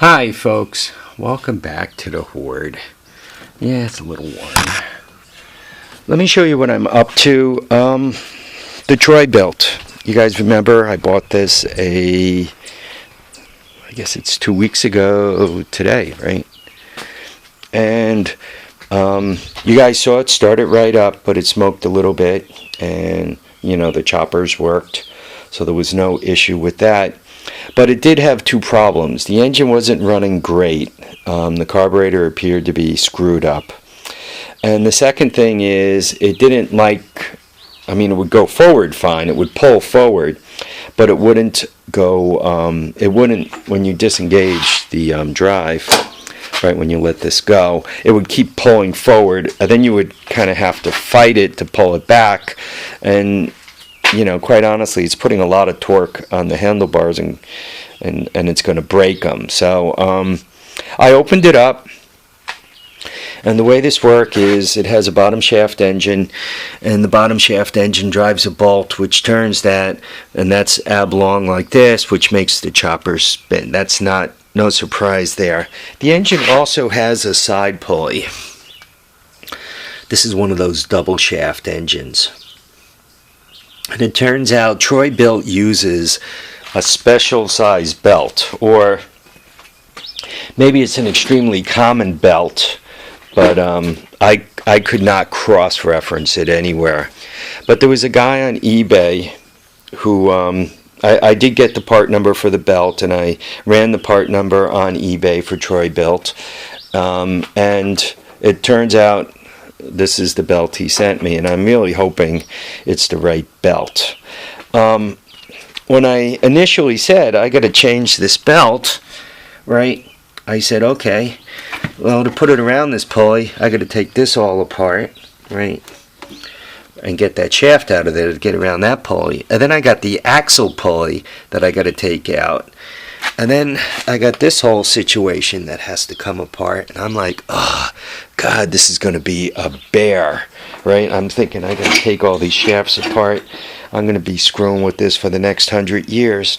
Hi folks, welcome back to the Hoard. Yeah, it's a little warm. Let me show you what I'm up to. The Troy Bilt. You guys remember I bought this I guess it's 2 weeks ago today, right? And you guys saw it started right up, but it smoked a little bit, and the choppers worked, so there was no issue with that. But it did have two problems. The engine wasn't running great. The carburetor appeared to be screwed up. And the second thing is it didn't it would go forward fine. It would pull forward, but it wouldn't go, when you disengage the drive, right, when you let this go, it would keep pulling forward. And then you would kind of have to fight it to pull it back. And quite honestly, it's putting a lot of torque on the handlebars, and it's going to break them. So I opened it up, and the way this works is it has a bottom shaft engine, and the bottom shaft engine drives a bolt which turns that, and that's oblong like this, which makes the chopper spin. That's no surprise there. The engine also has a side pulley. This is one of those double shaft engines. And it turns out Troy Bilt uses a special size belt, or maybe it's an extremely common belt, but I could not cross-reference it anywhere. But there was a guy on eBay who, I did get the part number for the belt, and I ran the part number on eBay for Troy Bilt, and it turns out this is the belt he sent me, and I'm really hoping it's the right belt. When I initially said I got to change this belt, right, I said, okay, well, to put it around this pulley, I got to take this all apart, right, and get that shaft out of there to get around that pulley. And then I got the axle pulley that I got to take out. And then I got this whole situation that has to come apart, and I'm like, oh, God, this is going to be a bear, right? I'm thinking I got to take all these shafts apart. I'm going to be screwing with this for the next 100 years.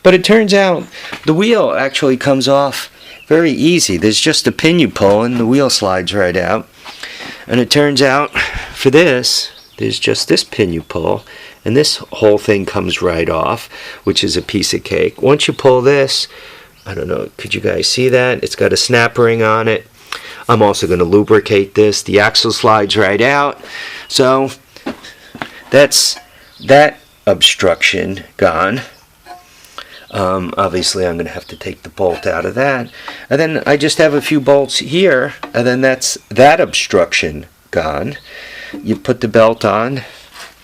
But it turns out the wheel actually comes off very easy. There's just a pin you pull, and the wheel slides right out. And it turns out for this, there's just this pin you pull, and this whole thing comes right off, which is a piece of cake. Once you pull this, I don't know, could you guys see that? It's got a snap ring on it. I'm also going to lubricate this. The axle slides right out. So that's that obstruction gone. Obviously, I'm going to have to take the bolt out of that. And then I just have a few bolts here, and then that's that obstruction gone. You put the belt on,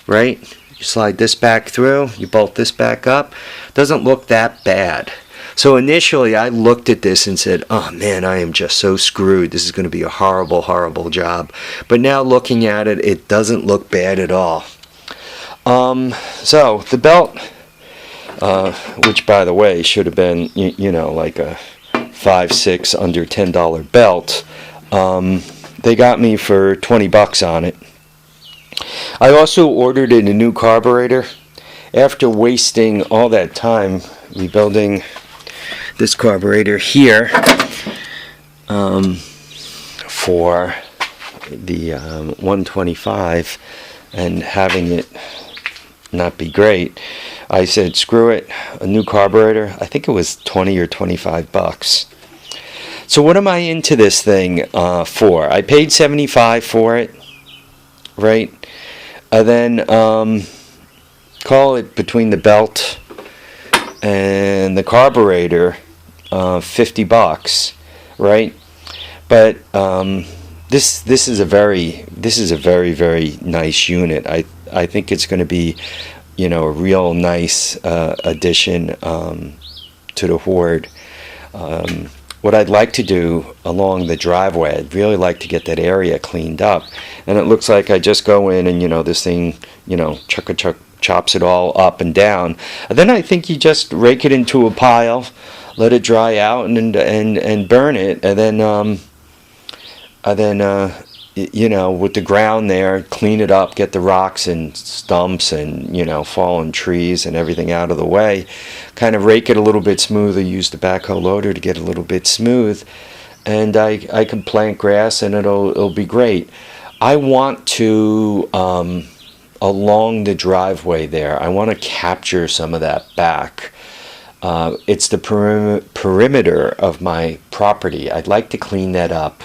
right? You slide this back through, you bolt this back up. Doesn't look that bad. So initially I looked at this and said, oh man, I am just so screwed. This is going to be a horrible, horrible job. But now looking at it, it doesn't look bad at all. So the belt, which by the way should have been, like a $5, $6, under $10 belt, they got me for $20 on it. I also ordered a new carburetor. After wasting all that time rebuilding this carburetor here for the 125 and having it not be great, I said, screw it, a new carburetor. I think it was 20 or $25. So what am I into this thing for? I paid $75 for it, right? And then call it between the belt and the carburetor $50, right? But this is a very very nice unit. I think it's going to be a real nice addition to the Hoard. What I'd like to do along the driveway, I'd really like to get that area cleaned up. And it looks like I just go in and, this thing, chops it all up and down. And then I think you just rake it into a pile, let it dry out, and burn it. And then you know, with the ground there, clean it up, get the rocks and stumps and, you know, fallen trees and everything out of the way, kind of rake it a little bit smoother, use the backhoe loader to get a little bit smooth, and I can plant grass and it'll be great. I want to, along the driveway there, I want to capture some of that back. It's the perimeter of my property. I'd like to clean that up.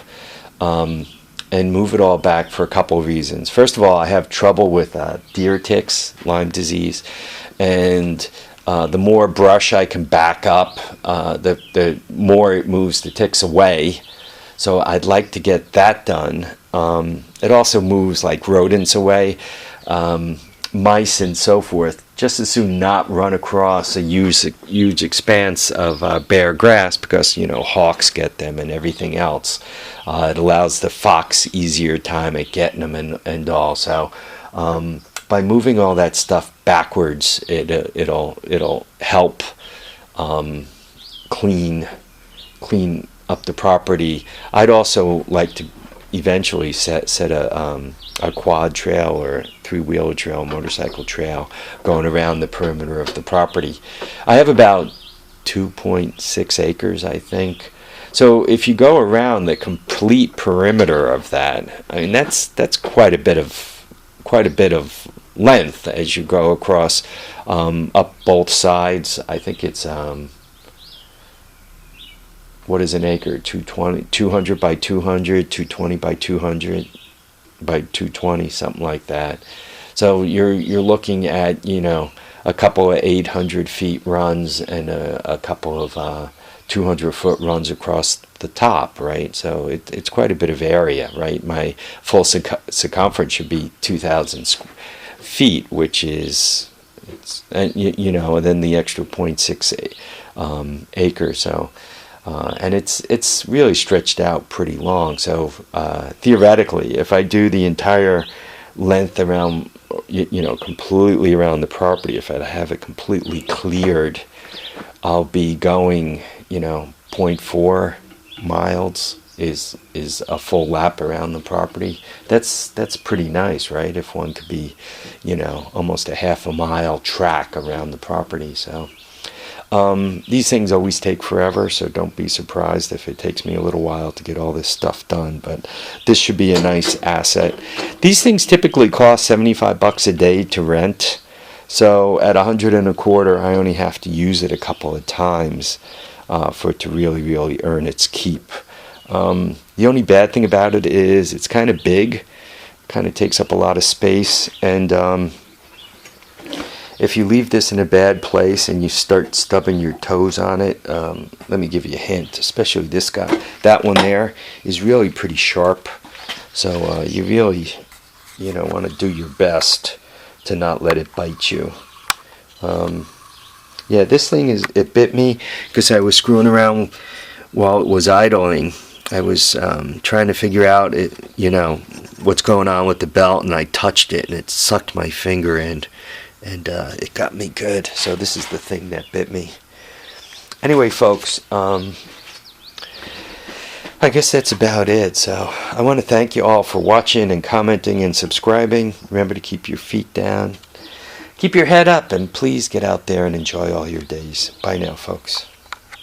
And move it all back for a couple of reasons. First of all, I have trouble with deer ticks, Lyme disease, and the more brush I can back up, the more it moves the ticks away. So I'd like to get that done. It also moves like rodents away, mice and so forth. Just as soon not run across a huge expanse of bare grass, because, you know, hawks get them and everything else. It allows the fox easier time at getting them and all. So by moving all that stuff backwards, it'll help clean up the property. I'd also like to eventually set a quad trail or three-wheeler trail, motorcycle trail, going around the perimeter of the property. I have about 2.6 acres, I think. So if you go around the complete perimeter of that, I mean, that's quite a bit of length as you go across up both sides. I think it's what is an acre? 200 by 200, 220 by 200 by 220, something like that. So you're looking at, you know, a couple of 800 feet runs and a couple of 200-foot runs across the top, right? So it's quite a bit of area, right? My full circumference should be 2,000 feet, which is, you know, and then the extra 0.6 acres. So. And it's really stretched out pretty long. So theoretically, if I do the entire length around, you know, completely around the property, if I have it completely cleared, I'll be going, you know, 0.4 miles is a full lap around the property. That's pretty nice, right? If one could be, you know, almost a half a mile track around the property. So. These things always take forever, so don't be surprised if it takes me a little while to get all this stuff done, but this should be a nice asset. These things typically cost $75 a day to rent, so at $125, I only have to use it a couple of times for it to really earn its keep. The only bad thing about it is it's kind of big, kind of takes up a lot of space, and if you leave this in a bad place and you start stubbing your toes on it, let me give you a hint, especially this guy. That one there is really pretty sharp. So you really, you know, want to do your best to not let it bite you. Yeah, this thing it bit me because I was screwing around while it was idling. I was trying to figure out, you know, what's going on with the belt, and I touched it and it sucked my finger in. And it got me good. So this is the thing that bit me. Anyway, folks, I guess that's about it. So I want to thank you all for watching and commenting and subscribing. Remember to keep your feet down. Keep your head up, and please get out there and enjoy all your days. Bye now, folks.